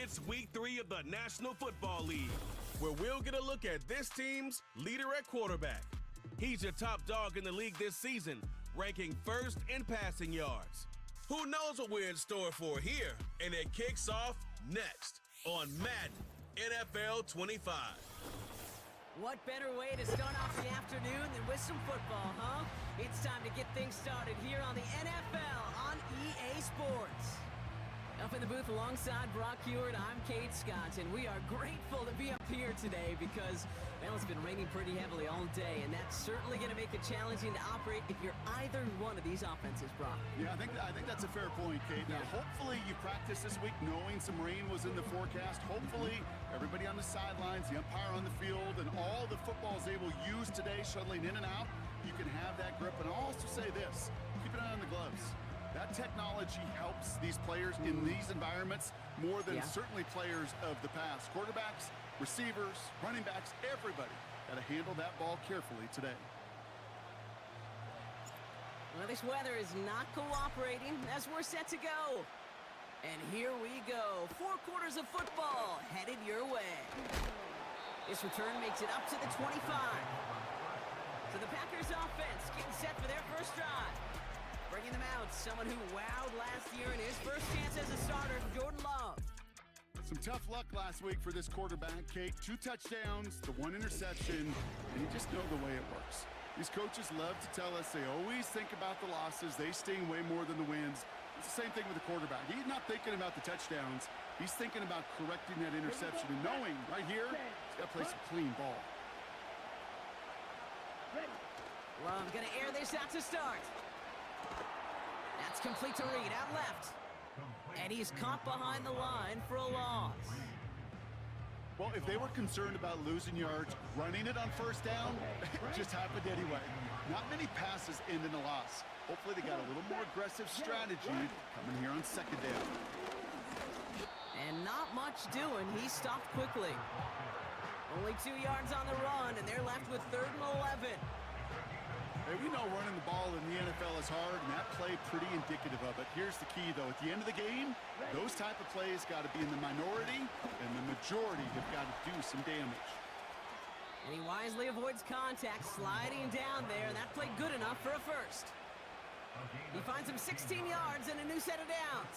It's week 3 of the National Football League, where we'll get a look at this team's leader at quarterback. He's your top dog in the league this season, ranking first in passing yards. Who knows what we're in store for here? And it kicks off next on Madden NFL 25. What better way to start off the afternoon than with some football, huh? It's time to get things started here on the NFL on EA Sports. Up in the booth alongside Brock Hewitt, I'm Kate Scott, and we are grateful to be up here today because, well, it's been raining pretty heavily all day, and that's certainly going to make it challenging to operate if you're either one of these offenses, Brock. Yeah, I think that's a fair point, Kate. Now, hopefully you practiced this week knowing some rain was in the forecast. Hopefully everybody on the sidelines, the umpire on the field, and all the footballs they will use today shuttling in and out, you can have that grip. And I'll also say this, keep an eye on the gloves. That technology helps these players in these environments more than certainly players of the past. Quarterbacks, receivers, running backs, everybody got to handle that ball carefully today. Well, this weather is not cooperating as we're set to go. And here we go. 4 quarters of football headed your way. This return makes it up to the 25. So the Packers offense getting set for their first drive. Bringing them out, someone who wowed last year in his first chance as a starter, Jordan Love. Some tough luck last week for this quarterback, Kate. 2 touchdowns, the 1 interception, and you just know the way it works. These coaches love to tell us they always think about the losses. They sting way more than the wins. It's the same thing with the quarterback. He's not thinking about the touchdowns. He's thinking about correcting that interception and knowing right here, he's got to play some clean ball. Love going to air this out to start. That's complete to Reed, out left. And he's caught behind the line for a loss. Well, if they were concerned about losing yards, running it on first down, it just happened anyway. Not many passes end in a loss. Hopefully they got a little more aggressive strategy coming here on second down. And not much doing. He stopped quickly. Only 2 yards on the run, and they're left with 3rd and 11. Hey, we know running the ball in the NFL is hard, and that play pretty indicative of it. Here's the key, though. At the end of the game, those type of plays got to be in the minority, and the majority have got to do some damage. And he wisely avoids contact, sliding down there, and that played good enough for a first. He finds him 16 yards and a new set of downs.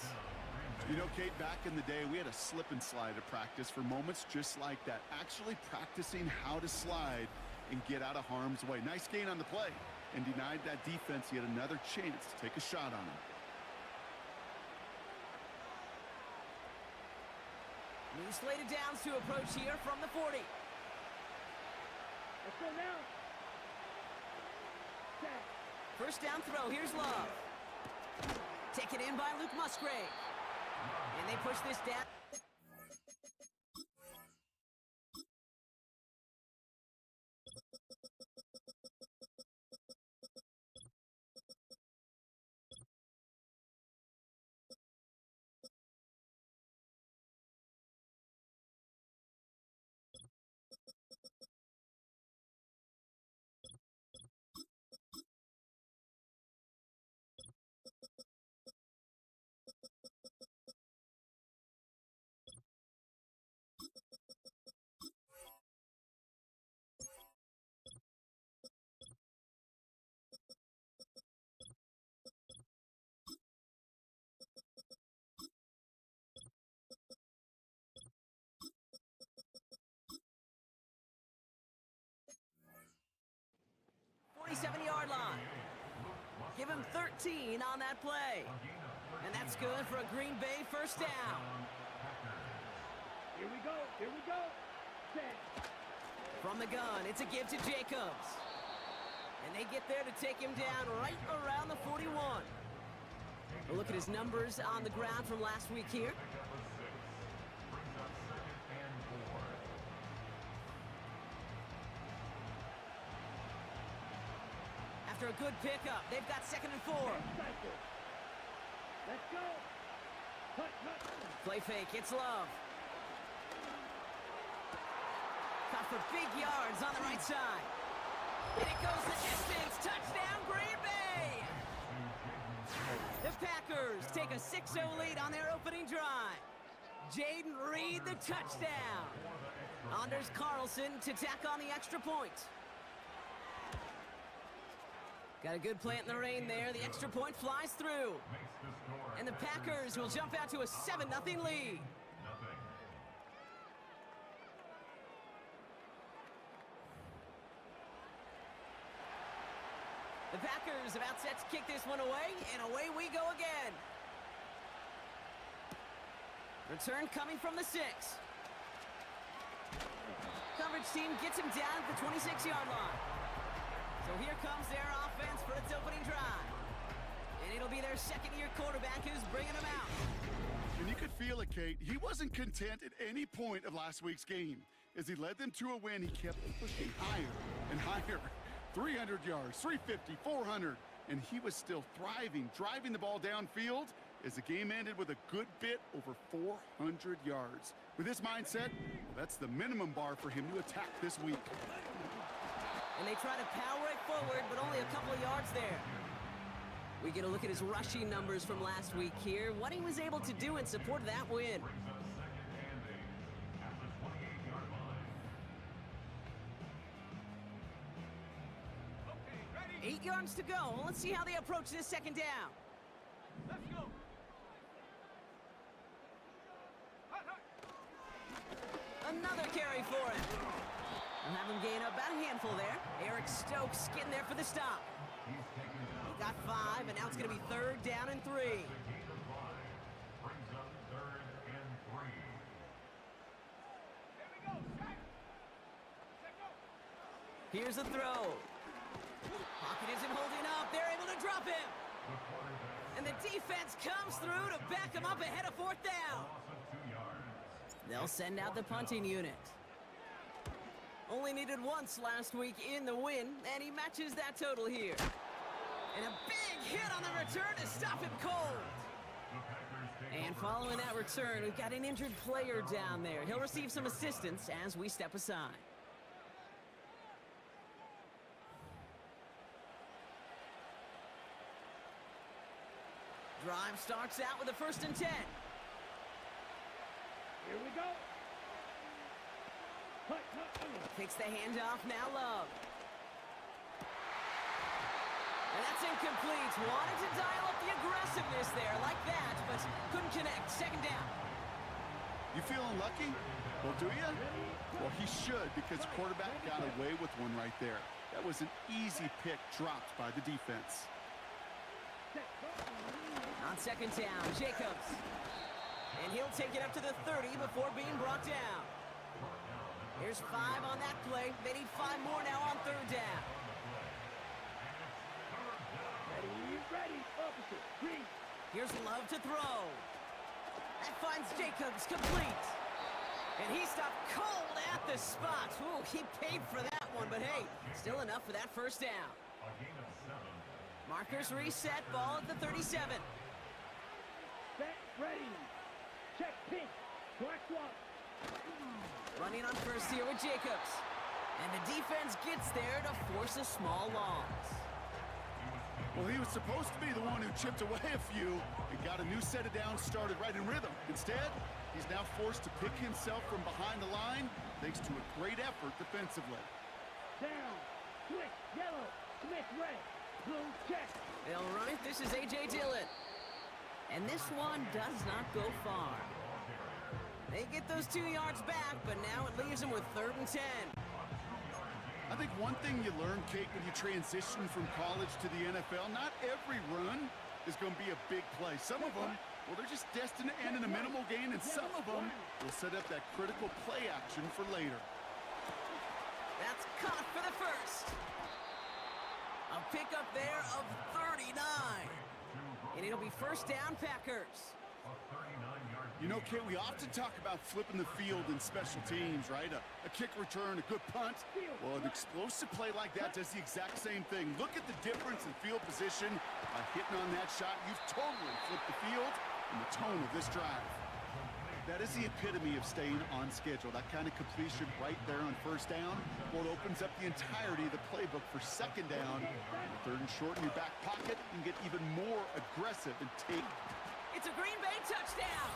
You know, Kate, back in the day, we had a slip and slide at practice for moments just like that. Actually practicing how to slide and get out of harm's way. Nice gain on the play, and denied that defense yet another chance to take a shot on him. New slated downs to approach here from the 40. Let's go now. First down throw, here's Love. Taken in by Luke Musgrave. And they push this down. Yard line. Give him 13 on that play. And that's good for a Green Bay first down. Here we go. Here we go. Set. From the gun, it's a give to Jacobs. And they get there to take him down right around the 41. A look at his numbers on the ground from last week here. After a good pickup, they've got 2nd and 4. Let's go. Cut. Play fake, it's Love. Caught for big yards on the right side. And it goes the distance. Touchdown, Green Bay! The Packers take a 6-0 lead on their opening drive. Jaden Reed, the touchdown. Anders Carlson to tack on the extra point. Got a good plant in the rain there. The extra point flies through. And the Packers will jump out to a 7-0 lead. The Packers about set to kick this one away, and away we go again. Return coming from the 6. Coverage team gets him down at the 26-yard line. So here comes their offense for its opening drive. And it'll be their second-year quarterback who's bringing them out. And you could feel it, Kate. He wasn't content at any point of last week's game. As he led them to a win, he kept pushing higher and higher. 300 yards, 350, 400, and he was still thriving, driving the ball downfield as the game ended with a good bit over 400 yards. With this mindset, that's the minimum bar for him to attack this week. And they try to power it forward, but only a couple of yards there. We get a look at his rushing numbers from last week here, what he was able to do in support of that win. 8 yards to go. Let's see how they approach this second down. Let's go. Another carry for him. We'll have him gain up about a handful there. Eric Stokes getting there for the stop. He got 5, and now it's going to be 3rd down and 3. Here's a throw. Pocket isn't holding up. They're able to drop him. And the defense comes through to back him up ahead of 4th down. They'll send out the punting unit. Only needed once last week in the win, and he matches that total here. And a big hit on the return to stop him cold. And following that return, we've got an injured player down there. He'll receive some assistance as we step aside. Drive starts out with a 1st and 10. Here we go. Takes the handoff, now Love. And that's incomplete. Wanted to dial up the aggressiveness there like that, but couldn't connect. 2nd down. You feeling lucky? Well, do you? Well, he should, because the quarterback got away with one right there. That was an easy pick dropped by the defense. On 2nd down, Jacobs. And he'll take it up to the 30 before being brought down. Here's 5 on that play. They need 5 more now on 3rd down. Ready, officer. Green. Here's Love to throw. That finds Jacobs complete. And he stopped cold at the spot. Ooh, he paid for that one, but hey, still enough for that 1st down. Markers reset, ball at the 37. Set, ready. Check pink. Correct one. Running on 1st here with Jacobs. And the defense gets there to force a small loss. Well, he was supposed to be the one who chipped away a few and got a new set of downs started right in rhythm. Instead, he's now forced to pick himself from behind the line thanks to a great effort defensively. Down. Switch. Yellow. Smith red. Blue check. They'll run it. This is A.J. Dillon. And this one does not go far. They get those 2 yards back, but now it leaves them with 3rd and 10. I think one thing you learn, Kate, when you transition from college to the NFL, not every run is going to be a big play. Some of them, well, they're just destined to end in a minimal gain, and some of them will set up that critical play action for later. That's caught for the 1st. A pickup there of 39. And it'll be 1st down, Packers. You know, Kate, we often talk about flipping the field in special teams, right? A kick return, a good punt. Well, an explosive play like that does the exact same thing. Look at the difference in field position. By hitting on that shot, you've totally flipped the field and the tone of this drive. That is the epitome of staying on schedule. That kind of completion right there on 1st down. Well, it opens up the entirety of the playbook for 2nd down. 3rd and short in your back pocket, and get even more aggressive and take. It's a Green Bay touchdown.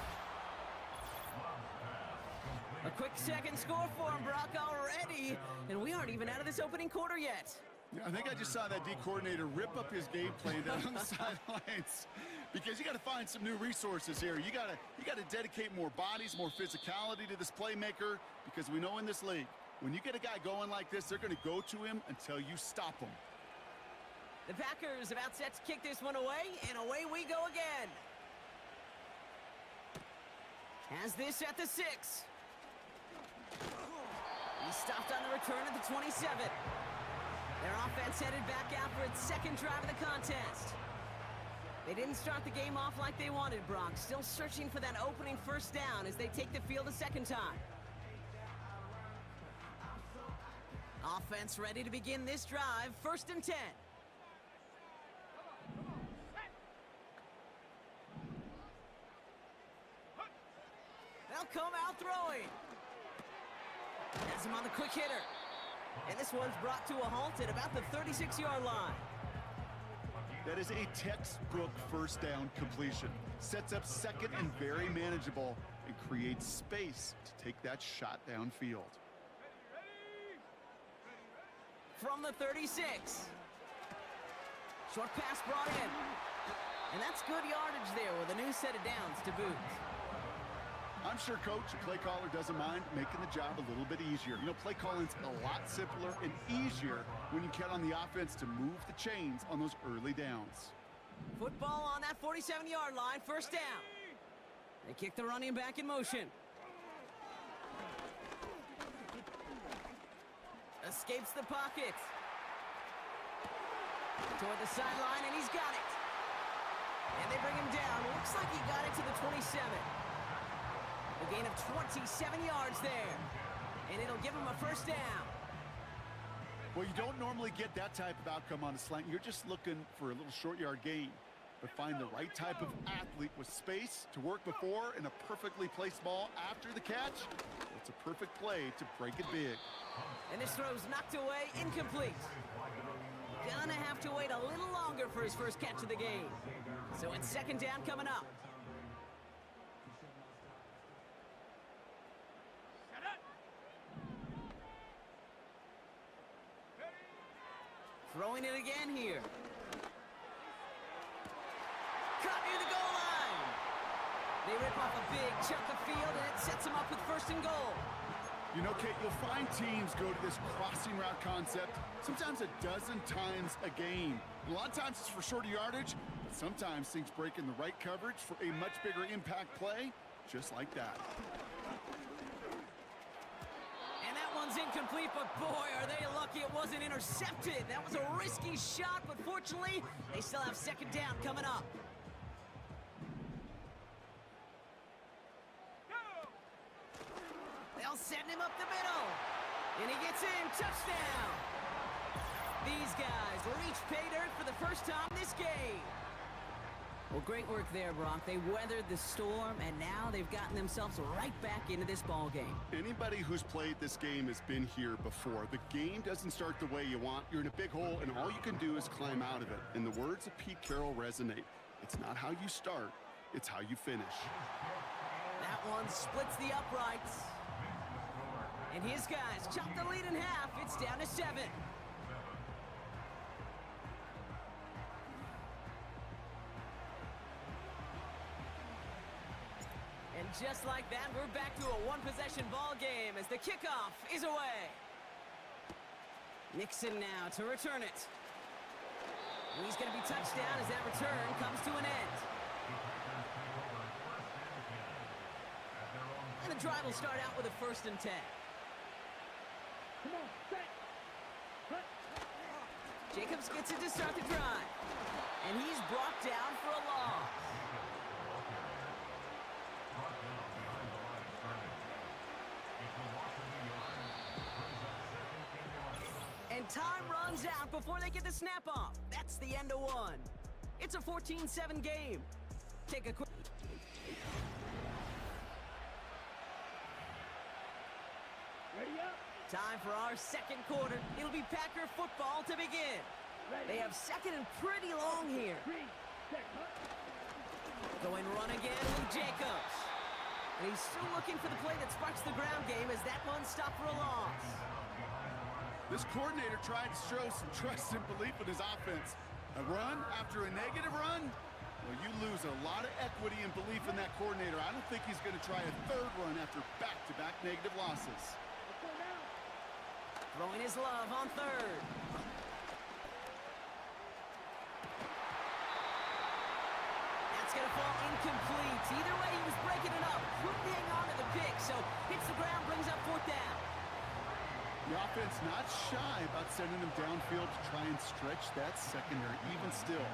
quick second score for him, Brock, already. And we aren't even out of this opening quarter yet. Yeah, I think I just saw that D coordinator rip up his game plan down on the sidelines, because you got to find some new resources here. You got to dedicate more bodies, more physicality to this playmaker, because we know in this league, when you get a guy going like this, they're going to go to him until you stop him. The Packers about set to kick this one away, and away we go again. Has this at the 6. He stopped on the return at the 27. Their offense headed back out for its second drive of the contest. They didn't start the game off like they wanted, Brock. Still searching for that opening first down as they take the field a second time. Offense ready to begin this drive, 1st and 10. They'll come out throwing. Has him on the quick hitter. And this one's brought to a halt at about the 36-yard line. That is a textbook first down completion. Sets up second and very manageable, and creates space to take that shot downfield. From the 36. Short pass brought in. And that's good yardage there with a new set of downs to boot. I'm sure coach, the play caller, doesn't mind making the job a little bit easier. You know, play calling's a lot simpler and easier when you count on the offense to move the chains on those early downs. Football on that 47-yard line, 1st down. They kick the running back in motion. Escapes the pocket. Toward the sideline, and he's got it. And they bring him down. Looks like he got it to the 27. A gain of 27 yards there. And it'll give him a 1st down. Well, you don't normally get that type of outcome on a slant. You're just looking for a little short yard gain. But find the right type of athlete with space to work before and a perfectly placed ball after the catch. It's a perfect play to break it big. And this throw's knocked away, incomplete. Gonna have to wait a little longer for his first catch of the game. So it's 2nd down coming up. Throwing it again here. Caught near the goal line. They rip off a big chunk of field, and it sets them up with 1st and goal. You know, Kate, you'll find teams go to this crossing route concept sometimes a dozen times a game. A lot of times it's for shorter yardage, but sometimes things break in the right coverage for a much bigger impact play, just like that. And that one's incomplete, but boy, are they lucky it wasn't intercepted. That was a risky shot, but fortunately, they still have 2nd down coming up. They'll send him up the middle. And he gets in. Touchdown. These guys reach pay dirt for the first time this game. Well, great work there, Brock. They weathered the storm, and now they've gotten themselves right back into this ball game. Anybody who's played this game has been here before. The game doesn't start the way you want. You're in a big hole, and all you can do is climb out of it. And the words of Pete Carroll resonate. It's not how you start, it's how you finish. That one splits the uprights. And his guys chop the lead in half. It's down to 7. And just like that, we're back to a one-possession ball game as the kickoff is away. Nixon now to return it. And he's going to be touched down as that return comes to an end. And the drive will start out with a 1st and 10. Come on, set. Cut. Jacobs gets it to start the drive. And he's brought down for a loss. And time runs out before they get the snap off. That's the end of one. It's a 14-7 game. Take a quick... Ready up. Time for our 2nd quarter. It'll be Packer football to begin. They have 2nd and pretty long here. 3, set, cut. Going run again with Jacobs. And he's still looking for the play that sparks the ground game as that one stopped for a loss. This coordinator tried to show some trust and belief in his offense. A run after a negative run? Well, you lose a lot of equity and belief in that coordinator. I don't think he's going to try a third run after back-to-back negative losses. Throwing his love on third. That's going to fall incomplete. Either way, he was breaking it up. Couldn't hang on to the pick, so hits the ground, brings up fourth down. The offense not shy about sending them downfield to try and stretch that secondary. Even still,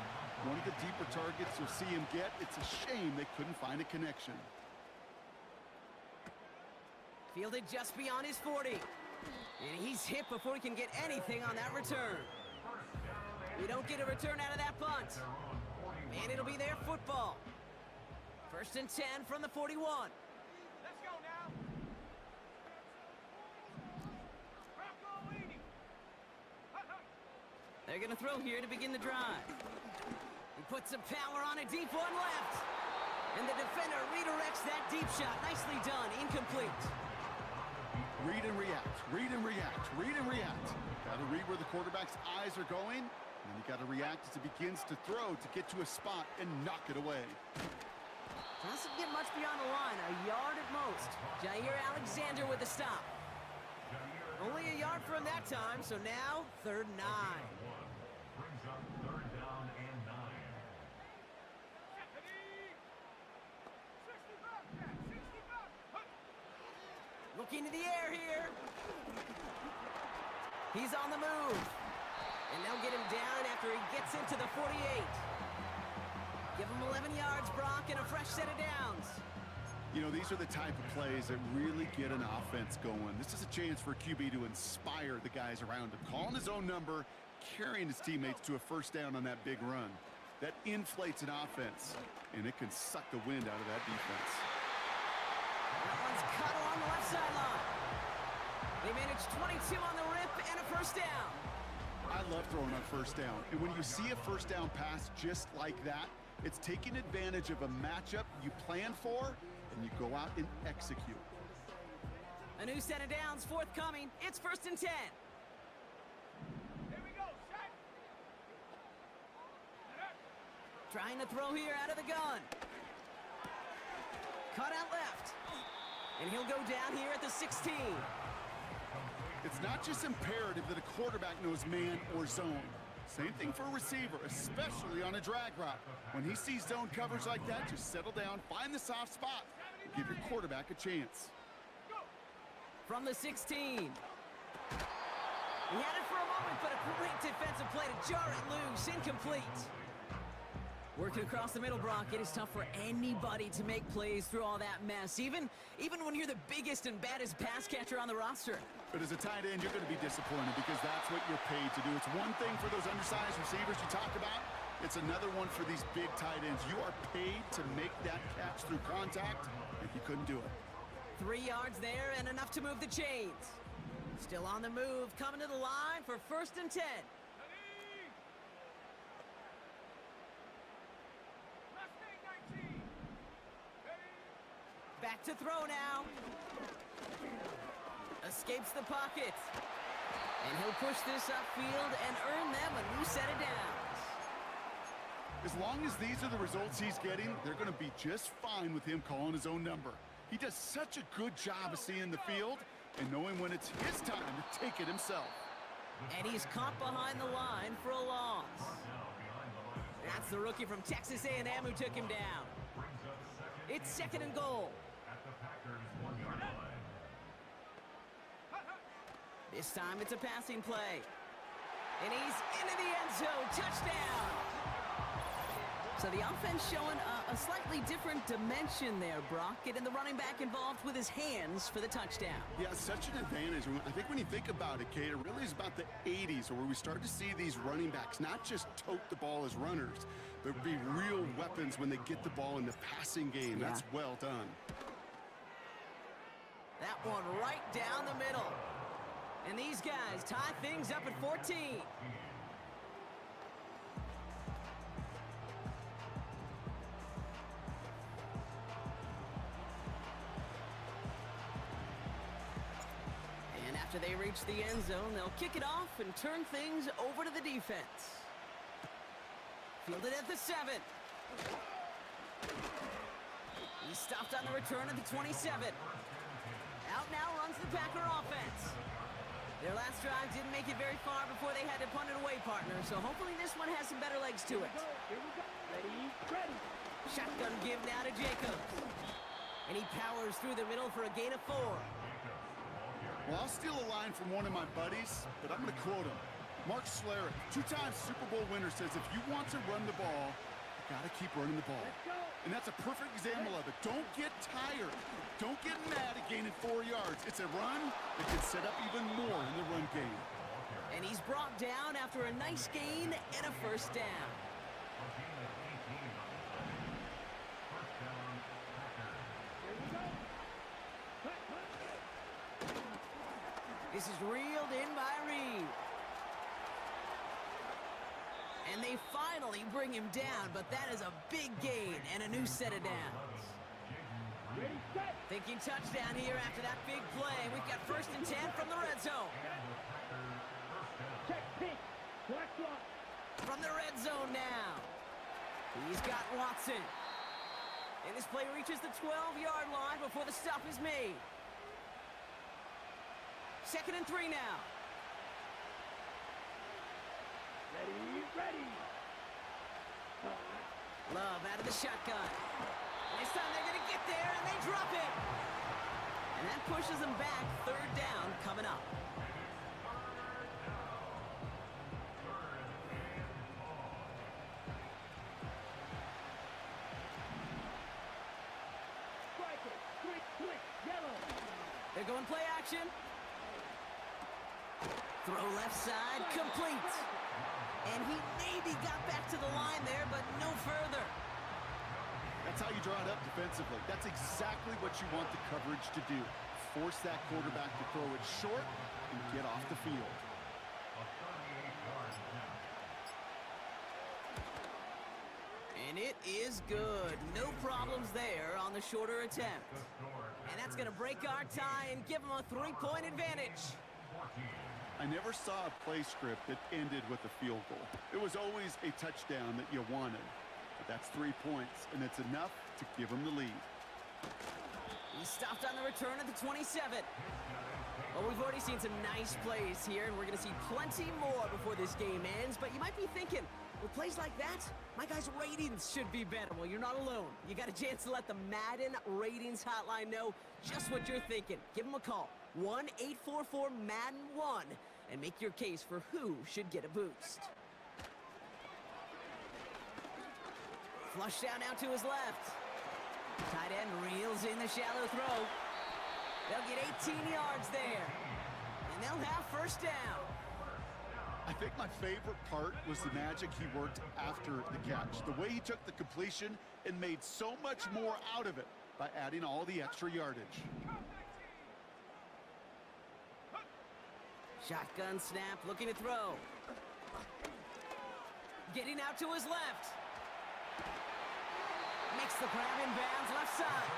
one of the deeper targets you'll see him get. It's a shame they couldn't find a connection. Fielded just beyond his 40. And he's hit before he can get anything on that return. We don't get a return out of that punt. And it'll be their football. 1st and 10 from the 41. Let's go now. They're going to throw here to begin the drive. He puts some power on a deep one left. And the defender redirects that deep shot. Nicely done. Incomplete. Read and react, read and react, read and react. Got to read where the quarterback's eyes are going, and then you got to react as it begins to throw to get to a spot and knock it away. Doesn't get much beyond the line, a yard at most. Jair Alexander with the stop. Only a yard for him that time, so now 3rd and 9. Brings up 3rd down and 9. Looking to the air here. He's on the move. And they'll get him down after he gets into the 48. Give him 11 yards, Brock, and a fresh set of downs. You know, these are the type of plays that really get an offense going. This is a chance for a QB to inspire the guys around him. Calling his own number, carrying his teammates to a 1st down on that big run. That inflates an offense, and it can suck the wind out of that defense. That one's cut along the left sideline. They managed 22 on the rip and a 1st down. I love throwing on 1st down. And when you see a 1st down pass just like that, it's taking advantage of a matchup you plan for, and you go out and execute. A new set of downs forthcoming. It's 1st and 10. Here we go, set. Trying to throw here out of the gun. Cut out left. And he'll go down here at the 16. It's not just imperative that a quarterback knows man or zone. Same thing for a receiver, especially on a drag route. When he sees zone coverage like that, just settle down, find the soft spot, and give your quarterback a chance. From the 16. He had it for a moment, but a great defensive play to jar it loose. Incomplete. Working across the middle, Brock, it is tough for anybody to make plays through all that mess, even when you're the biggest and baddest pass catcher on the roster. But as a tight end, you're going to be disappointed because that's what you're paid to do. It's one thing for those undersized receivers you talk about. It's another one for these big tight ends. You are paid to make that catch through contact, and you couldn't do it. 3 yards there and enough to move the chains. Still on the move, coming to the line for 1st and 10. Back to throw now. Escapes the pocket. And he'll push this upfield and earn them a new set of downs. As long as these are the results he's getting, they're going to be just fine with him calling his own number. He does such a good job of seeing the field and knowing when it's his time to take it himself. And he's caught behind the line for a loss. That's the rookie from Texas A&M who took him down. It's 2nd and goal. This time it's a passing play. And he's into the end zone. Touchdown! So the offense showing a slightly different dimension there, Brock. Getting the running back involved with his hands for the touchdoal. Yeah, such an advantage. I think when you think about it, Kate, it really is about the 80s where we start to see these running backs not just tote the ball as runners, but be real weapons when they get the ball in the passing game. Yeah. That's well done. That one right down the middle. And these guys tie things up at 14. After they reach the end zone, they'll kick it off and turn things over to the defense. Fielded at the 7. He's stopped on the return at the 27. Out now runs the Packer offense. Their last drive didn't make it very far before they had to punt it away, partner, so hopefully this one has some better legs to it. Here we go. Ready. Shotgun give now to Jacobs. And he powers through the middle for a gain of 4. Well, I'll steal a line from one of my buddies, but I'm going to quote him. Mark Schlereth, 2-time Super Bowl winner, says if you want to run the ball, you got to keep running the ball. And that's a perfect example of it. Don't get tired. Don't get mad at gaining 4 yards. It's a run that can set up even more in the run game. And he's brought down after a nice gain and a first down. This is reeled in by Reed. And they finally bring him down, but that is a big gain and a new set of downs. Ready, set. Thinking touchdown here after that big play. We've got 1st and 10 from the red zone. Check pitch. Black block. From the red zone now. He's got Watson. And this play reaches the 12-yard line before the stop is made. 2nd and 3 now. Ready. Love out of the shotgun. This time they're going to get there, and they drop it. And that pushes them back. 3rd down coming up. Striker. Quick. Yellow. They're going play action. Throw left side, complete. And he maybe got back to the line there, but no further. That's how you draw it up defensively. That's exactly what you want the coverage to do. Force that quarterback to throw it short and get off the field. And it is good. No problems there on the shorter attempt. And that's going to break our tie and give them a 3-point advantage. I never saw a play script that ended with a field goal. It was always a touchdown that you wanted. But that's 3 points, and it's enough to give them the lead. He stopped on the return at the 27. Well, we've already seen some nice plays here, and we're going to see plenty more before this game ends. But you might be thinking, with plays like that, my guys' ratings should be better. Well, you're not alone. You got a chance to let the Madden Ratings Hotline know just what you're thinking. Give them a call, 1-844-MADDEN-1, and make your case for who should get a boost. Flush down now to his left. Tight end reels in the shallow throw. They'll get 18 yards there. And they'll have 1st down. I think my favorite part was the magic he worked after the catch. The way he took the completion and made so much more out of it by adding all the extra yardage. Shotgun snap, looking to throw. Getting out to his left. Makes the grab in bounds, left side.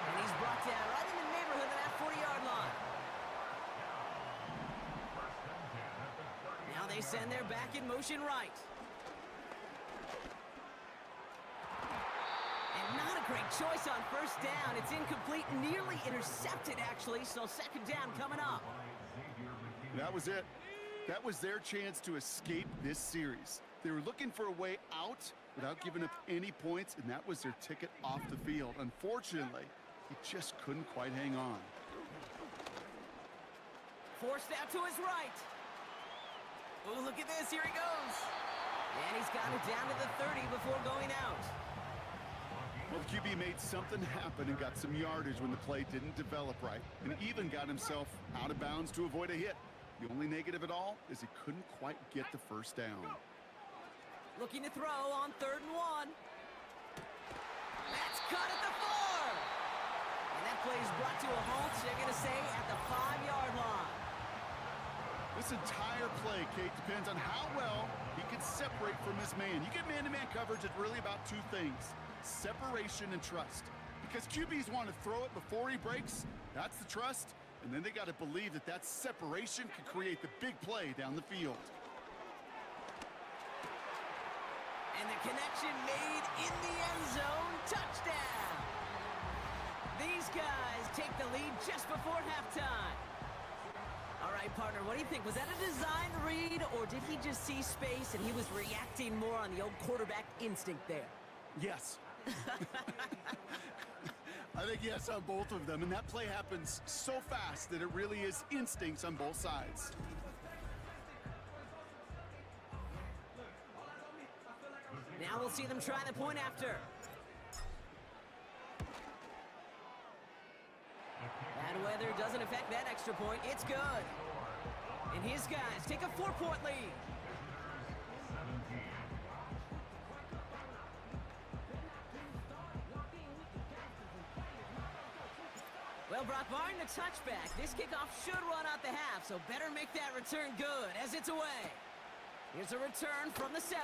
And he's brought down right in the neighborhood of that 40-yard line. Now they send their back in motion right. And not a great choice on 1st down. It's incomplete, nearly intercepted, actually, so 2nd down coming up. That was it. That was their chance to escape this series. They were looking for a way out without giving up any points, and that was their ticket off the field. Unfortunately, he just couldn't quite hang on. Forced out to his right. Oh, look at this. Here he goes. And he's got it down to the 30 before going out. Well, the QB made something happen and got some yardage when the play didn't develop right, and even got himself out of bounds to avoid a hit. The only negative at all is he couldn't quite get the 1st down. Looking to throw on 3rd and 1. That's cut at the 4. And that play is brought to a halt, they're going to say, at the 5-yard line. This entire play, Kate, depends on how well he can separate from his man. You get man-to-man coverage, it's really about 2 things, separation and trust. Because QBs want to throw it before he breaks, that's the trust, And then they got to believe that that separation could create the big play down the field. And the connection made in the end zone. Touchdown! These guys take the lead just before halftime. All right, partner, what do you think? Was that a design read, or did he just see space and he was reacting more on the old quarterback instinct there? Yes. I think yes on both of them, and that play happens so fast that it really is instincts on both sides. Now we'll see them try the point after. Bad weather doesn't affect that extra point. It's good. And his guys take a 4-point lead. Well, Brock, barring the touchback, this kickoff should run out the half, so better make that return good as it's away. Here's a return from the 7.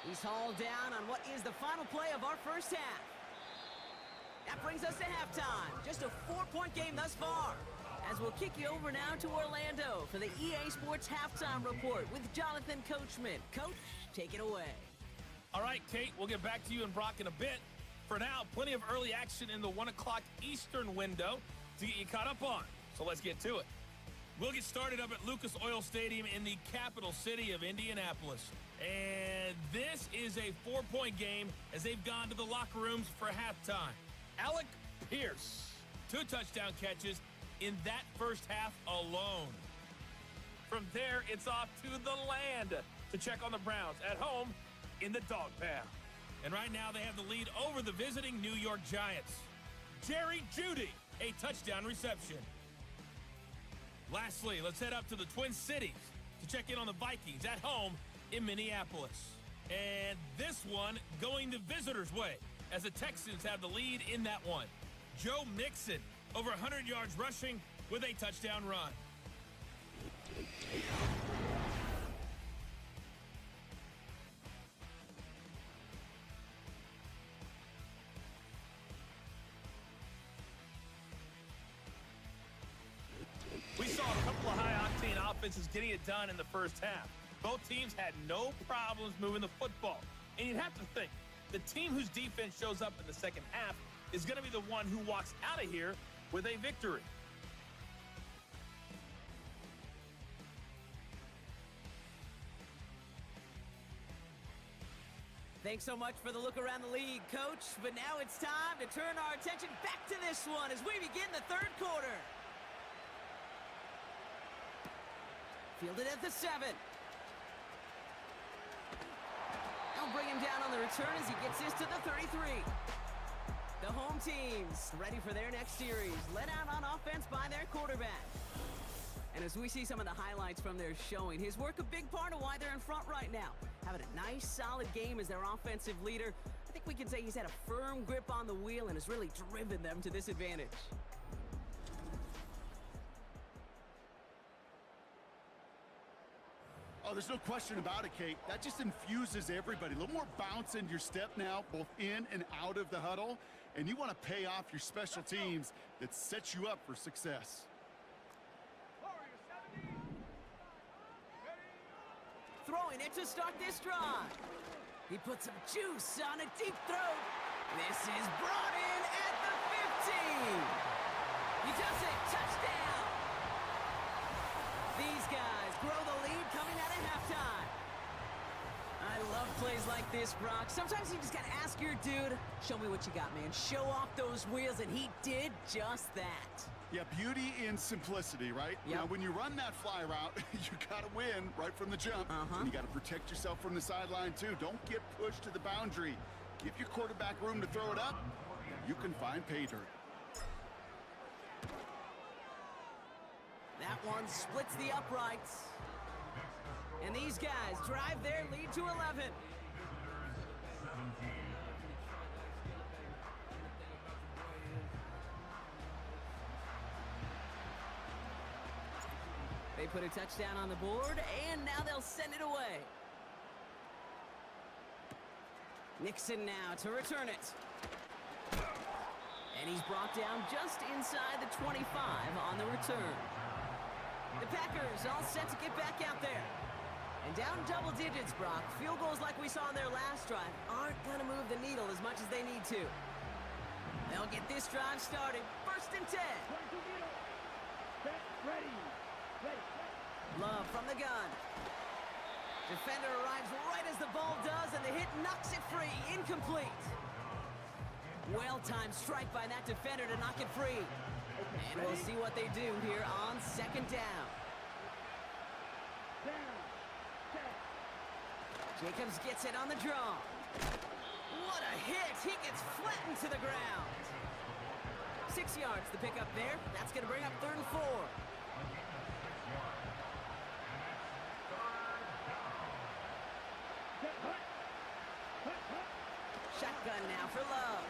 He's hauled down on what is the final play of our first half. That brings us to halftime. Just a 4-point game thus far. As we'll kick you over now to Orlando for the EA Sports Halftime Report with Jonathan Coachman. Coach, take it away. All right, Kate, we'll get back to you and Brock in a bit. For now, plenty of early action in the 1 o'clock Eastern window to get you caught up on. So let's get to it. We'll get started up at Lucas Oil Stadium in the capital city of Indianapolis. And this is a 4-point game as they've gone to the locker rooms for halftime. Alec Pierce, 2 touchdown catches in that first half alone. From there, it's off to the land to check on the Browns at home in the dog pound. And right now they have the lead over the visiting New York Giants. Jerry Jeudy, a touchdown reception. Lastly, let's head up to the Twin Cities to check in on the Vikings at home in Minneapolis. And this one going the visitors' way as the Texans have the lead in that one. Joe Mixon, over 100 yards rushing with a touchdown run. We saw a couple of high-octane offenses getting it done in the first half. Both teams had no problems moving the football. And you'd have to think, the team whose defense shows up in the second half is going to be the one who walks out of here with a victory. Thanks so much for the look around the league, Coach. But now it's time to turn our attention back to this one as we begin the third quarter. Fielded at the 7. They'll bring him down on the return as he gets this to the 33. The home teams ready for their next series, led out on offense by their quarterback. And as we see some of the highlights from their showing, his work a big part of why they're in front right now. Having a nice, solid game as their offensive leader. I think we can say he's had a firm grip on the wheel and has really driven them to this advantage. Oh, there's no question about it, Kate. That just infuses everybody. A little more bounce in your step now, both in and out of the huddle. And you want to pay off your special teams that sets you up for success. Throwing it to start this drive. He puts some juice on a deep throw. This is brought in at the 15. He does it. Touchdown. These guys grow the lead coming out of halftime. I love plays like this, Brock. Sometimes you just got to ask your dude, show me what you got, man. Show off those wheels, and he did just that. Yeah, beauty in simplicity, right? Yep. Now, when you run that fly route, you got to win right from the jump. And you got to protect yourself from the sideline, too. Don't get pushed to the boundary. Give your quarterback room to throw it up. You can find pay dirt. That one splits the uprights. And these guys drive their lead to 11. They put a touchdown on the board, and now they'll send it away. Nixon now to return it. And he's brought down just inside the 25 on the return. The Packers all set to get back out there. And down double digits, Brock. Field goals like we saw in their last drive aren't going to move the needle as much as they need to. They'll get this drive started. 1st and 10. Set, ready. Ready. Love from the gun. Defender arrives right as the ball does, and the hit knocks it free. Incomplete. Well-timed strike by that defender to knock it free. And we'll see what they do here on 2nd down. Down. Set. Jacobs gets it on the draw. What a hit! He gets flattened to the ground. 6 yards the pickup there. That's going to bring up 3rd and 4. Set, hut. Hut, hut. Shotgun now for Love.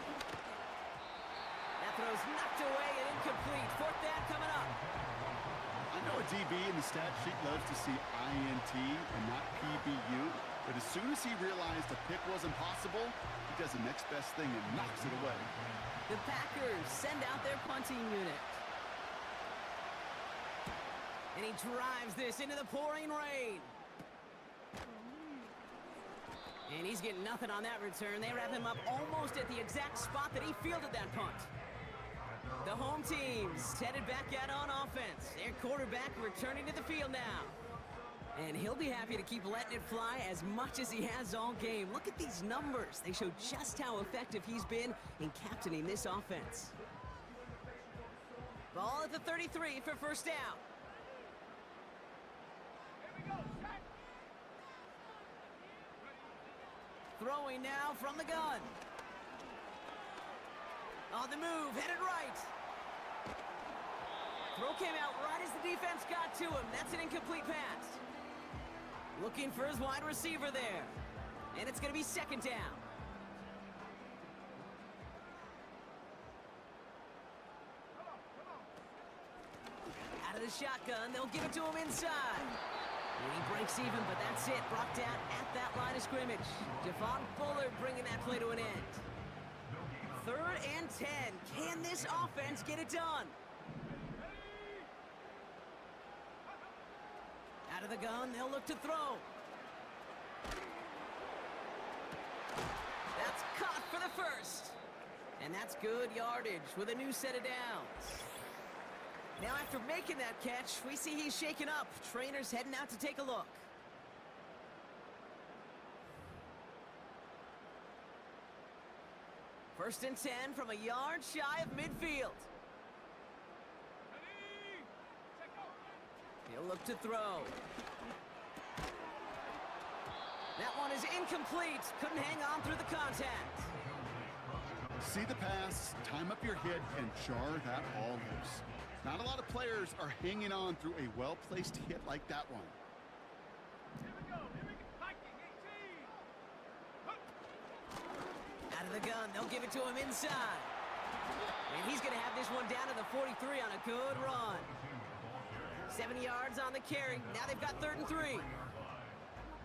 That throw's knocked away and incomplete. 4th down coming up. I know a DB in the stat sheet loves to see INT and not PBU, but as soon as he realized a pick wasn't possible, he does the next best thing and knocks it away. The Packers send out their punting unit. And he drives this into the pouring rain. And he's getting nothing on that return. They wrap him up almost at the exact spot that he fielded that punt. The home team's headed back out on offense. Their quarterback returning to the field now. And he'll be happy to keep letting it fly as much as he has all game. Look at these numbers. They show just how effective he's been in captaining this offense. Ball at the 33 for 1st down. Throwing now from the gun. On the move, headed right. Throw came out right as the defense got to him. That's an incomplete pass. Looking for his wide receiver there. And it's going to be 2nd down. Out of the shotgun, they'll give it to him inside. And he breaks even, but that's it. Brought down at that line of scrimmage. Javon Bullard bringing that play to an end. 3rd and 10. Can this offense get it done? Out of the gun, they'll look to throw. That's caught for the 1st. And that's good yardage with a new set of downs. Now after making that catch, we see he's shaken up. Trainer's heading out to take a look. First and 10 from a yard shy of midfield. He'll look to throw. That one is incomplete. Couldn't hang on through the contact. See the pass, time up your hit, and jar that ball loose. Not a lot of players are hanging on through a well-placed hit like that one. Out of the gun, they'll give it to him inside. And he's going to have this one down to the 43 on a good run. 7 yards on the carry. Now they've got 3rd and 3.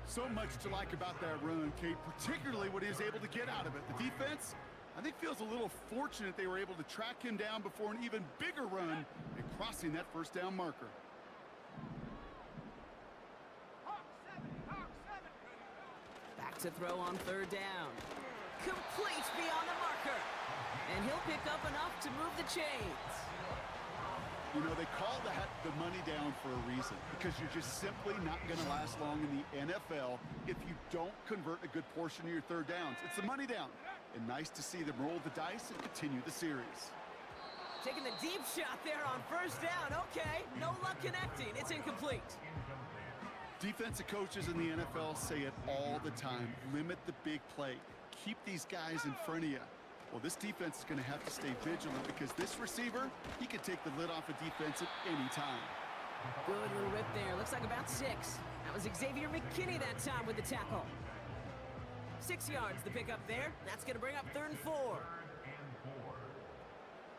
So much to like about that run, Kate, particularly what he was able to get out of it. The defense, I think, feels a little fortunate they were able to track him down before an even bigger run and crossing that 1st down marker. Back to throw on 3rd down. Complete beyond the marker. And he'll pick up enough to move the chains. You know, they call that the money down for a reason, because you're just simply not going to last long in the NFL if you don't convert a good portion of your 3rd downs. It's the money down. And nice to see them roll the dice and continue the series. Taking the deep shot there on 1st down. Okay, no luck connecting. It's incomplete. Defensive coaches in the NFL say it all the time. Limit the big play. Keep these guys in front of you. Well, this defense is going to have to stay vigilant because this receiver, he can take the lid off a defense at any time. Good little rip there. Looks like about 6. That was Xavier McKinney that time with the tackle. 6 yards the pickup there. That's going to bring up 3rd and 4.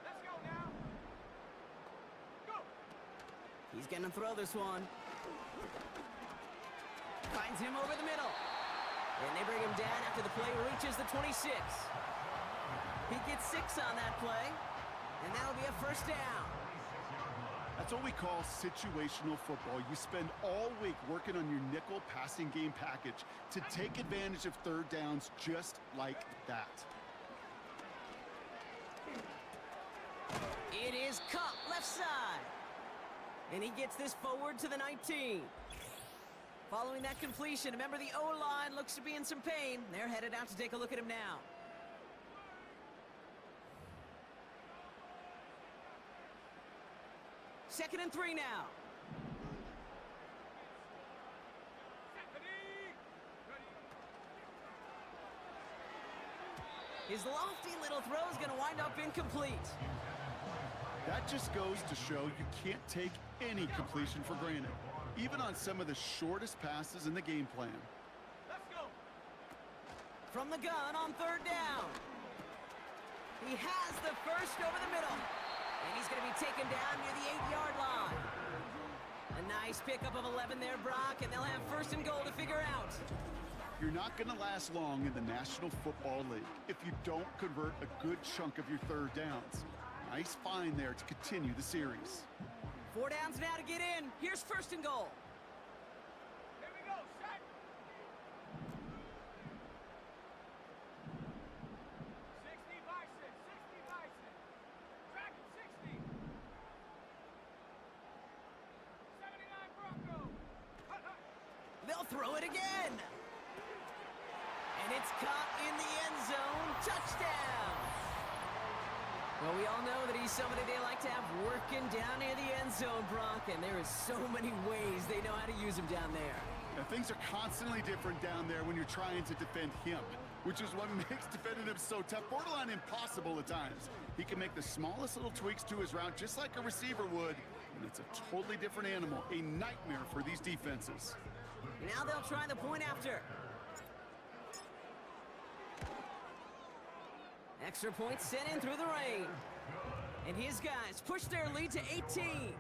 Let's go now. Go. He's going to throw this one. Finds him over the middle. And they bring him down after the play reaches the 26. He gets 6 on that play. And that'll be a first down. That's what we call situational football. You spend all week working on your nickel passing game package to take advantage of third downs just like that. It is caught left side. And he gets this forward to the 19. Following that completion, remember the O-line looks to be in some pain. They're headed out to take a look at him now. Second and 3 now. His lofty little throw is going to wind up incomplete. That just goes to show you can't take any completion for granted, even on some of the shortest passes in the game plan. Let's go. From the gun on third down. He has the first over the middle. And he's going to be taken down near the 8-yard line. A nice pickup of 11 there, Brock, and they'll have first and goal to figure out. You're not going to last long in the National Football League if you don't convert a good chunk of your third downs. Nice find there to continue the series. 4 downs now to get in. Here's first and goal. Here we go, set. 60 Bison, 60 Bison. Track it, 60. 79 Bronco. They'll throw it again. And it's caught in the end zone. Touchdown. Well, we all know that he's somebody they like to have working down near the end zone, Brock, and there is so many ways they know how to use him down there. Now, things are constantly different down there when you're trying to defend him, which is what makes defending him so tough, borderline impossible at times. He can make the smallest little tweaks to his route just like a receiver would, and it's a totally different animal, a nightmare for these defenses. Now they'll try the point after. Extra point sent in through the rain. And his guys push their lead to 18.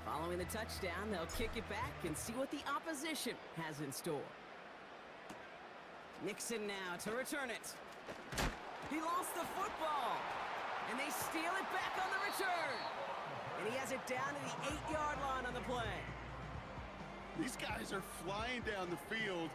Following the touchdown, they'll kick it back and see what the opposition has in store. Nixon now to return it. He lost the football. And they steal it back on the return. And he has it down to the 8-yard line on the play. These guys are flying down the field.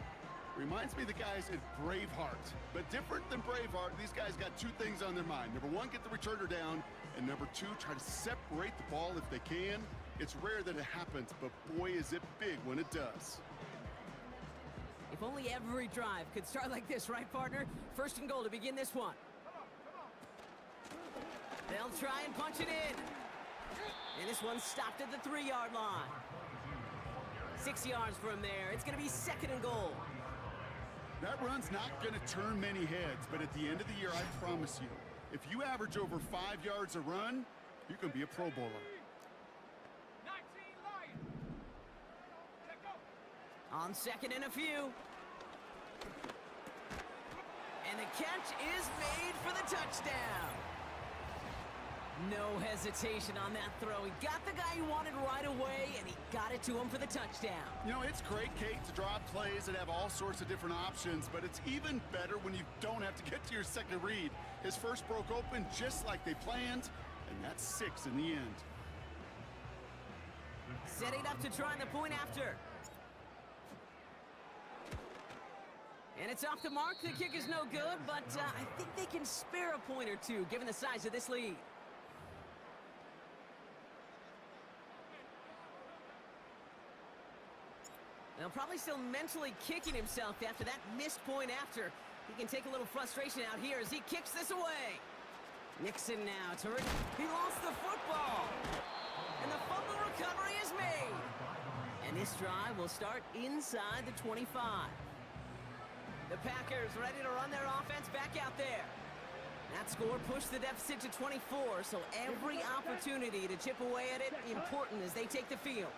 Reminds me of the guys at Braveheart. But different than Braveheart, these guys got two things on their mind. Number one, get the returner down. And number two, try to separate the ball if they can. It's rare that it happens, but boy, is it big when it does. If only every drive could start like this, right, partner? First and goal to begin this one. They'll try and punch it in. And this one's stopped at the 3-yard line. 6 yards from there. It's going to be second and goal. That run's not going to turn many heads, but at the end of the year, I promise you, if you average over 5 yards a run, you can be a Pro Bowler. 19 Lion. Let go. On second and a few. And the catch is made for the touchdown. No hesitation on that throw. He got the guy he wanted right away, and he got it to him for the touchdown. You know, it's great, Kate, to draw plays and have all sorts of different options, but it's even better when you don't have to get to your second read. His first broke open just like they planned, and that's 6 in the end. Setting up to try the point after. And it's off the mark. The kick is no good, but I think they can spare a point or two, given the size of this lead. Now, probably still mentally kicking himself after that missed point after. He can take a little frustration out here as he kicks this away. Nixon now to he lost the football. And the fumble recovery is made. And this drive will start inside the 25. The Packers ready to run their offense back out there. That score pushed the deficit to 24, so every opportunity to chip away at it important as they take the field.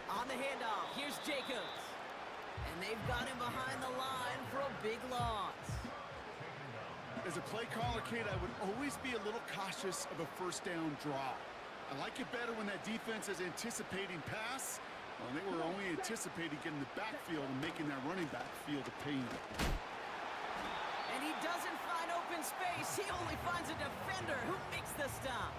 On the handoff, here's Jacobs. And they've got him behind the line for a big loss. As a play caller, Kate, I would always be a little cautious of a first down draw. I like it better when that defense is anticipating pass Well, they were only anticipating getting the backfield and making that running back feel the pain. And he doesn't find open space. He only finds a defender who makes the stop.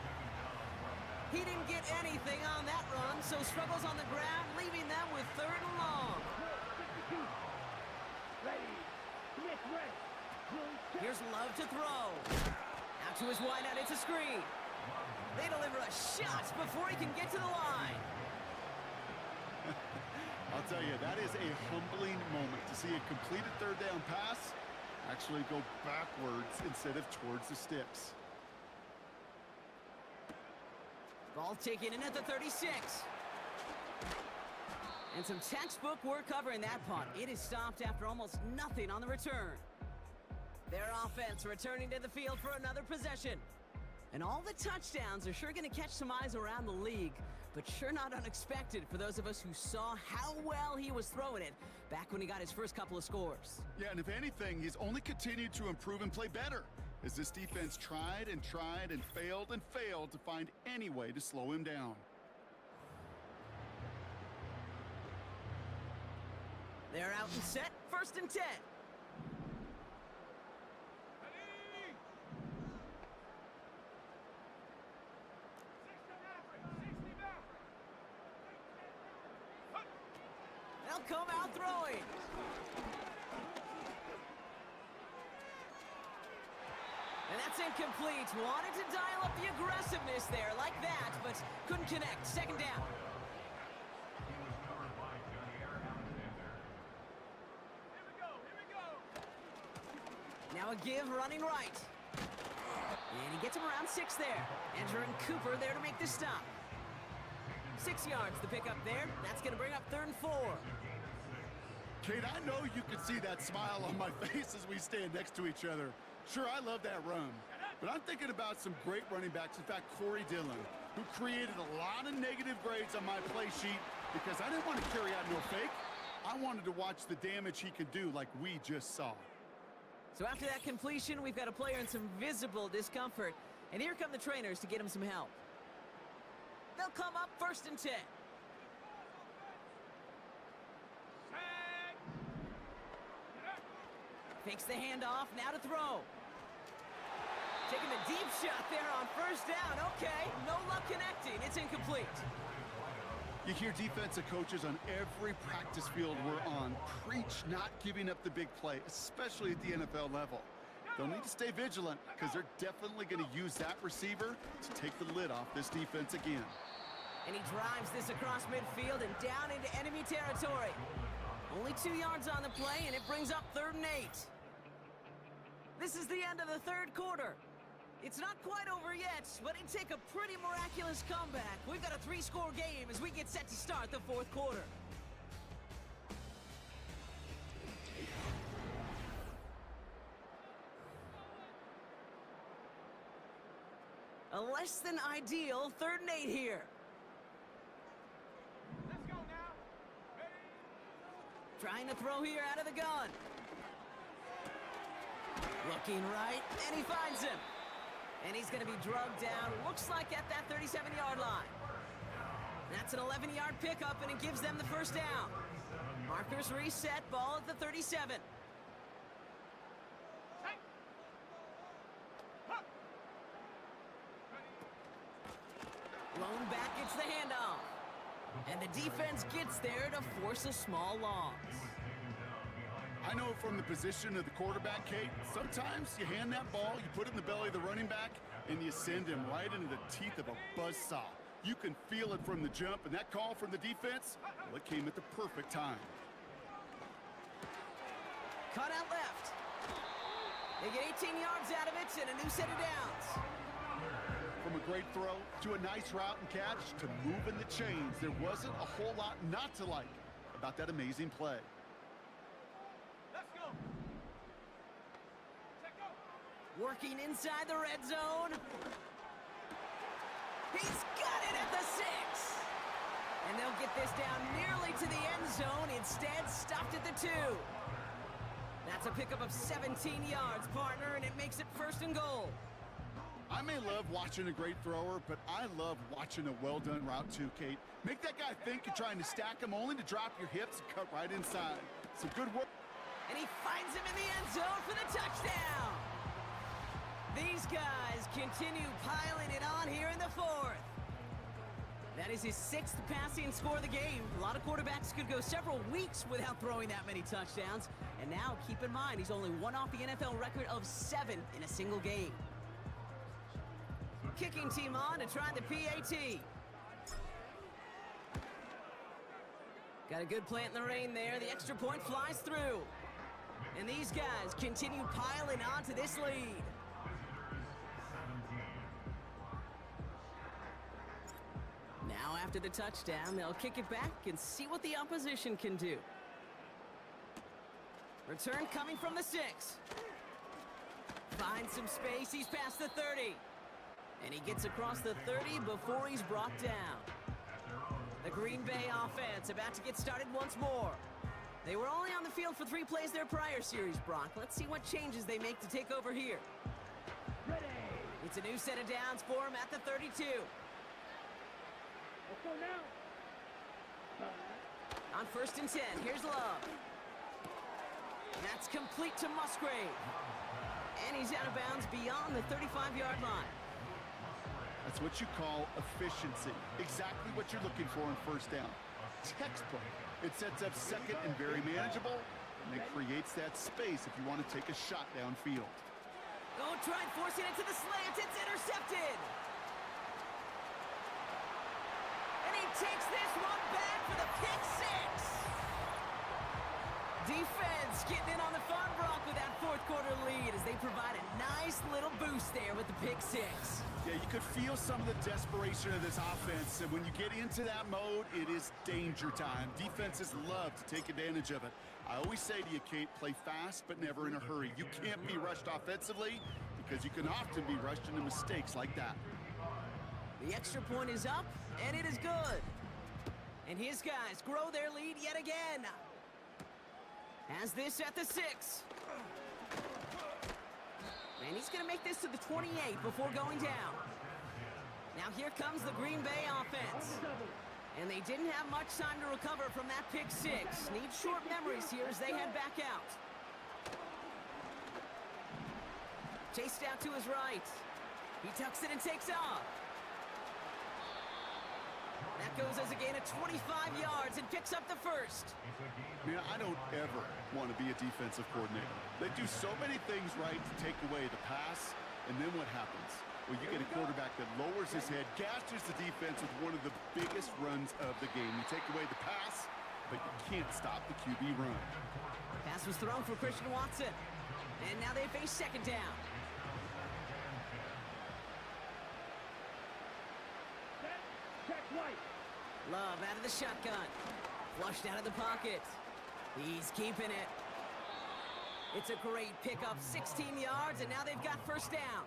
He didn't get anything on that run, so struggles on the ground, leaving them with 3rd and long. Ready. Commit, ready. Here's Love to throw. Out to his wideout, it's a screen. They deliver a shot before he can get to the line. I'll tell you, that is a humbling moment to see a completed 3rd down pass actually go backwards instead of towards the sticks. Ball taken in at the 36. And some textbook work covering that punt. It is stopped after almost nothing on the return. Their offense returning to the field for another possession. And all the touchdowns are sure going to catch some eyes around the league, but sure not unexpected for those of us who saw how well he was throwing it back when he got his first couple of scores. Yeah, and if anything, he's only continued to improve and play better, as this defense tried and failed to find any way to slow him down. They're out and set, 1st and 10. They'll come out throwing. And that's incomplete. Wanted to dial up the aggressiveness there like that, but couldn't connect. 2nd down. Now a give running right. And he gets him around 6 there. Andrew and Cooper there to make the stop. 6 yards the pickup there. That's going to bring up 3rd and 4. Kate, I know you can see that smile on my face as we stand next to each other. Sure, I love that run, but I'm thinking about some great running backs. In fact, Corey Dillon, who created a lot of negative grades on my play sheet because I didn't want to carry out no fake. I wanted to watch the damage he could do like we just saw. So after that completion, we've got a player in some visible discomfort. And here come the trainers to get him some help. They'll come up 1st and 10. Fakes the handoff, now to throw. Taking the deep shot there on 1st down. Okay, no luck connecting. It's incomplete. You hear defensive coaches on every practice field we're on preach not giving up the big play, especially at the NFL level. They'll need to stay vigilant because they're definitely going to use that receiver to take the lid off this defense again. And he drives this across midfield and down into enemy territory. Only 2 yards on the play, and it brings up 3rd and 8. This is the end of the 3rd quarter. It's not quite over yet, but it'd take a pretty miraculous comeback. We've got a 3-score game as we get set to start the 4th quarter. A less than ideal 3rd and 8 here. Let's go now. Ready? Trying to throw here out of the gun. Looking right, and he finds him. And he's going to be drugged down, looks like at that 37-yard line. That's an 11-yard pickup, and it gives them the 1st down. Markers reset, ball at the 37. Blown back, it's the handoff. And the defense gets there to force a small loss. I know from the position of the quarterback, Kate, sometimes you hand that ball, you put it in the belly of the running back, and you send him right into the teeth of a buzzsaw. You can feel it from the jump, and that call from the defense, well, it came at the perfect time. Cut out left. They get 18 yards out of it and a new set of downs. From a great throw to a nice route and catch to moving the chains, there wasn't a whole lot not to like about that amazing play. Let's go. Check go. Working inside the red zone. He's got it at the 6. And they'll get this down nearly to the end zone. Instead, stopped at the 2. That's a pickup of 17 yards, partner, and it makes it 1st and goal. I may love watching a great thrower, but I love watching a well-done route too, Kate. Make that guy think you're trying to stack him only to drop your hips and cut right inside. Some good work. And he finds him in the end zone for the touchdown. These guys continue piling it on here in the fourth. That is his 6th passing score of the game. A lot of quarterbacks could go several weeks without throwing that many touchdowns. And now, keep in mind, he's only one off the NFL record of 7 in a single game. Kicking team on to try the PAT. Got a good plant in the rain there. The extra point flies through. And these guys continue piling onto this lead. Now after the touchdown, they'll kick it back and see what the opposition can do. Return coming from the 6. Finds some space, he's past the 30. And he gets across the 30 before he's brought down. The Green Bay offense about to get started once more. They were only on the field for 3 plays their prior series, Brock. Let's see what changes they make to take over here. Ready. It's a new set of downs for him at the 32. Let's go now. On 1st and 10, here's Love. That's complete to Musgrave. And he's out of bounds beyond the 35-yard line. That's what you call efficiency. Exactly what you're looking for in 1st down. Textbook. It sets up 2nd and very manageable, and it creates that space if you want to take a shot downfield. Don't try and force it into the slant. It's intercepted. And he takes this one back for the pick 6. Defense getting in on the fun, Brock, with that 4th quarter lead as they provide a nice little boost there with the pick 6. Yeah, you could feel some of the desperation of this offense, and when you get into that mode, it is danger time. Defenses love to take advantage of it. I always say to you, Kate, play fast but never in a hurry. You can't be rushed offensively because you can often be rushed into mistakes like that. The extra point is up, and it is good. And his guys grow their lead yet again. Has this at the 6. And he's going to make this to the 28 before going down. Now here comes the Green Bay offense. And they didn't have much time to recover from that pick 6. Need short memories here as they head back out. Chased out to his right. He tucks it and takes off. That goes as a gain of 25 yards and picks up the 1st. Man, I don't ever want to be a defensive coordinator. They do so many things right to take away the pass, and then what happens? Well, you get a quarterback that lowers his head, gashes the defense with one of the biggest runs of the game. You take away the pass, but you can't stop the QB run. Pass was thrown for Christian Watson. And now they face 2nd down. Set. Check right. Love out of the shotgun. Flushed out of the pocket. He's keeping it. It's a great pickup, 16 yards, and now they've got 1st down.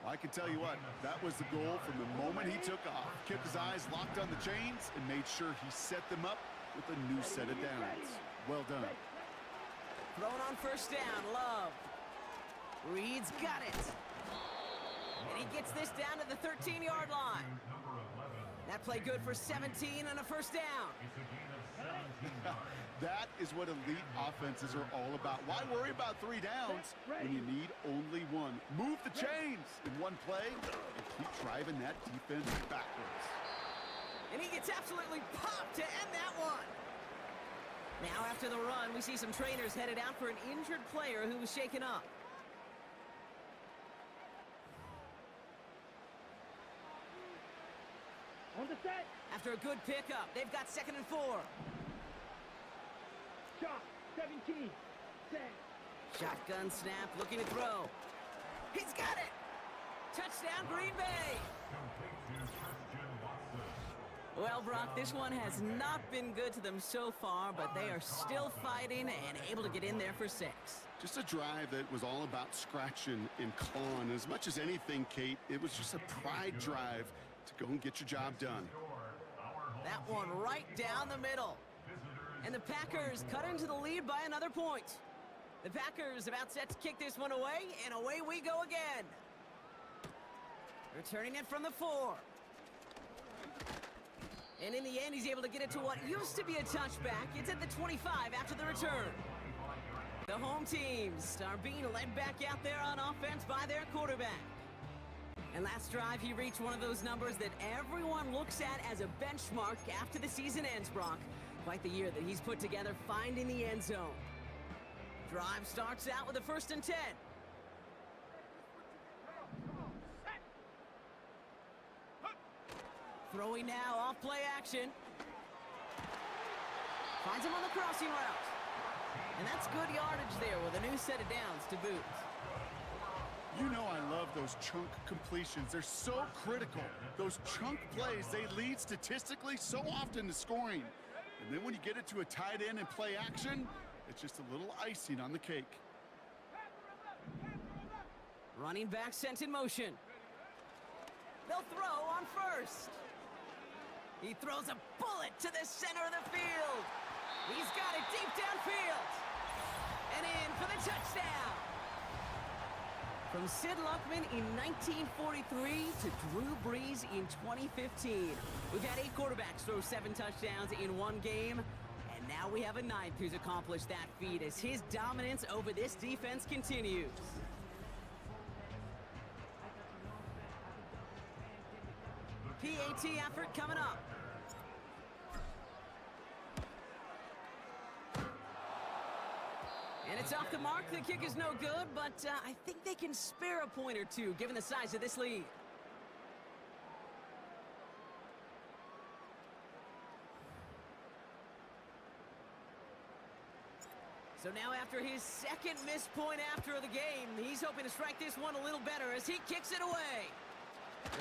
I can tell you what, that was the goal from the moment he took off. Kept his eyes locked on the chains and made sure he set them up with a new set of downs. Well done. Thrown on 1st down, Love. Reed's got it. And he gets this down to the 13-yard line. That play good for 17 and a 1st down. That is what elite offenses are all about. Why worry about 3 downs when you need only 1? Move the chains in one play and keep driving that defense backwards. And he gets absolutely popped to end that one. Now after the run, we see some trainers headed out for an injured player who was shaken up. On the set. After a good pickup, they've got 2nd and 4. Shot. 17. Set. Shotgun snap, looking to throw. He's got it! Touchdown, Green Bay! Well, Brock, this one has not been good to them so far, but they are still fighting and able to get in there for 6. Just a drive that was all about scratching and clawing. As much as anything, Kate, it was just a pride drive to go and get your job done. That one right down the middle. And the Packers cut into the lead by another point. The Packers about set to kick this one away, and away we go again. Returning it from the 4. And in the end, he's able to get it to what used to be a touchback. It's at the 25 after the return. The home teams are being led back out there on offense by their quarterback. And last drive, he reached one of those numbers that everyone looks at as a benchmark after the season ends, Brock. Quite the year that he's put together finding the end zone. Drive starts out with a 1st and 10. Throwing now, off play action. Finds him on the crossing route. And that's good yardage there with a new set of downs to boot. You know I love those chunk completions. They're so critical. Those chunk plays, they lead statistically so often to scoring. And then when you get it to a tight end and play action, it's just a little icing on the cake. Running back sent in motion. They'll throw on 1st. He throws a bullet to the center of the field. He's got it deep downfield. And in for the touchdown. From Sid Luckman in 1943 to Drew Brees in 2015. We've had 8 quarterbacks throw 7 touchdowns in one game. And now we have a 9th who's accomplished that feat as his dominance over this defense continues. PAT effort coming up. And it's off the mark. The kick is no good, but I think they can spare a point or two given the size of this lead. So now after his 2nd missed point after the game, he's hoping to strike this one a little better as he kicks it away.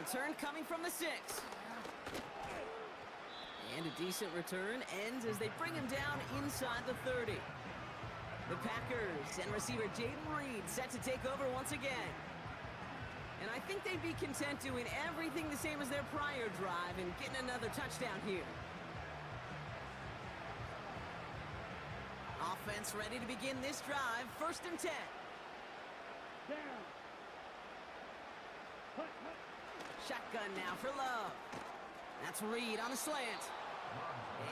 Return coming from the 6. And a decent return ends as they bring him down inside the 30. The Packers and receiver Jaden Reed set to take over once again. And I think they'd be content doing everything the same as their prior drive and getting another touchdown here. Offense ready to begin this drive. 1st and 10. Down. Hut. Shotgun now for Love. That's Reed on a slant.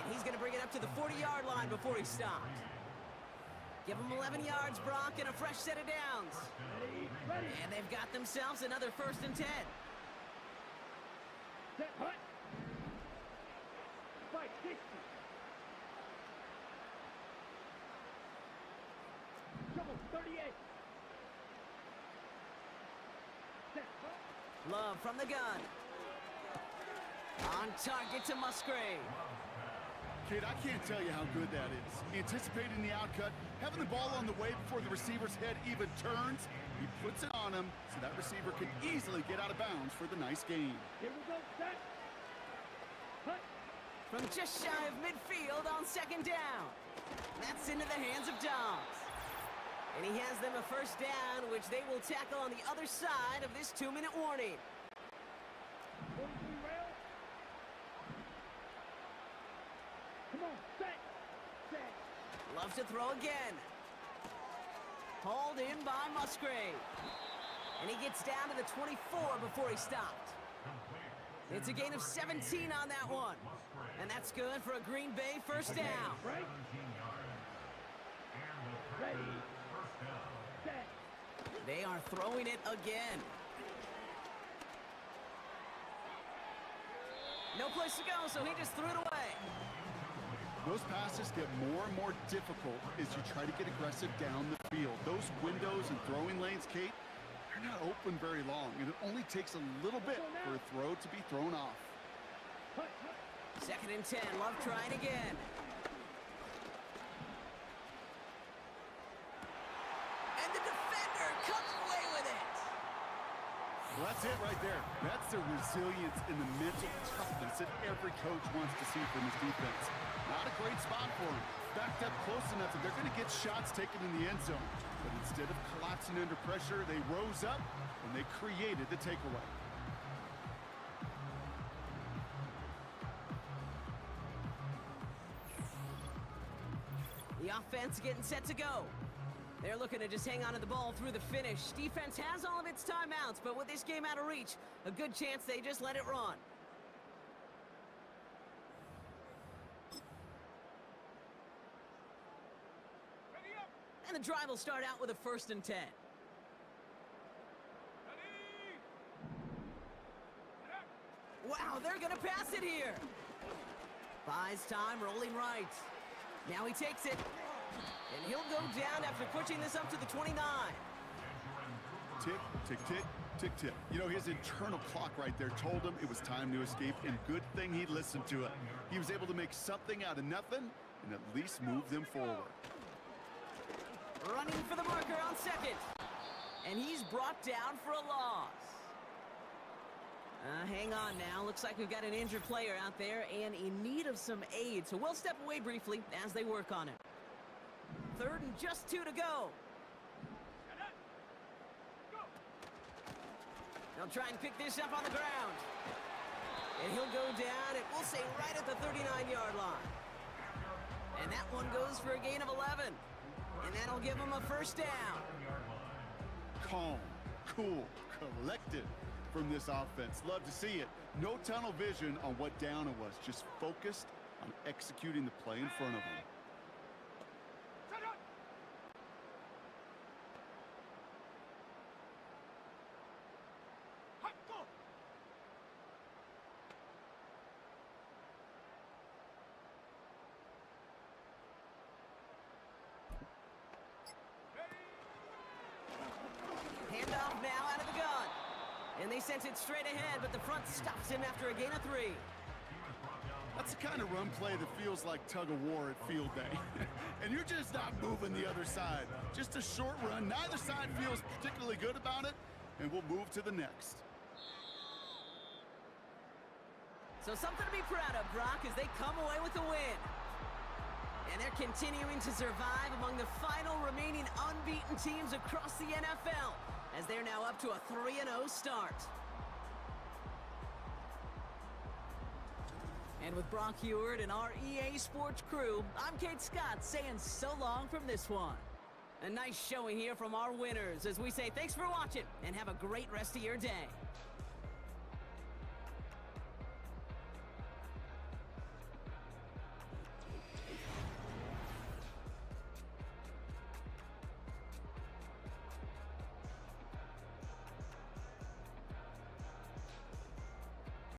And he's going to bring it up to the 40-yard line before he stops. Give them 11 yards, Brock, and a fresh set of downs. Ready. And they've got themselves another 1st and 10. Set. Hut. Fight. 60. Trouble. 38. Set. Hut. Love from the gun. On target to Musgrave. Kid, I can't tell you how good that is. Anticipating the outcut, having the ball on the way before the receiver's head even turns, he puts it on him so that receiver can easily get out of bounds for the nice gain. Here we go. Set. Hut. From just shy of midfield on 2nd down. That's into the hands of Dobbs. And he has them a 1st down, which they will tackle on the other side of this 2-minute warning. 43 rail. Come on. Set. Set. Loves to throw again. Hauled in by Musgrave. And he gets down to the 24 before he stopped. It's a gain of 17 on that one. And that's good for a Green Bay 1st down. Right. Ready. Set. They are throwing it again. No place to go, so he just threw it away. Those passes get more and more difficult as you try to get aggressive down the field. Those windows and throwing lanes, Kate, they're not open very long, and it only takes a little bit for a throw to be thrown off. 2nd and 10. Love trying again. And the defender comes away with it. Well, that's it right there. That's the resilience and the mental toughness that every coach wants to see from his defense. Not a great spot for him. Backed up close enough that they're going to get shots taken in the end zone. But instead of collapsing under pressure, they rose up and they created the takeaway. The offense getting set to go. They're looking to just hang on to the ball through the finish. Defense has all of its timeouts, but with this game out of reach, a good chance they just let it run. Ready up. And the drive will start out with a 1st and 10. Ready. Wow, they're going to pass it here. Buys time, rolling right. Now he takes it. And he'll go down after pushing this up to the 29. Tick, tick, tick, tick, tick. You know, his internal clock right there told him it was time to escape, and good thing he listened to it. He was able to make something out of nothing and at least move them forward. Running for the marker on 2nd. And he's brought down for a loss. Hang on now. Looks like we've got an injured player out there and in need of some aid. So we'll step away briefly as they work on it. 3rd and just 2 to go. They'll try and pick this up on the ground. And he'll go down, and we'll say right at the 39-yard line. And that one goes for a gain of 11. And that'll give him a 1st down. Calm, cool, collected from this offense. Love to see it. No tunnel vision on what down it was. Just focused on executing the play in front of him. Handoff now out of the gun. And they sent it straight ahead, but the front stops him after a gain of 3. That's the kind of run play that feels like tug-of-war at field day. And you're just not moving the other side. Just a short run. Neither side feels particularly good about it, and we'll move to the next. So something to be proud of, Brock, as they come away with the win. And they're continuing to survive among the final remaining unbeaten teams across the NFL, as they're now up to a 3-0 start. And with Brock Heward and our EA Sports crew, I'm Kate Scott saying so long from this one. A nice showing here from our winners as we say thanks for watching and have a great rest of your day.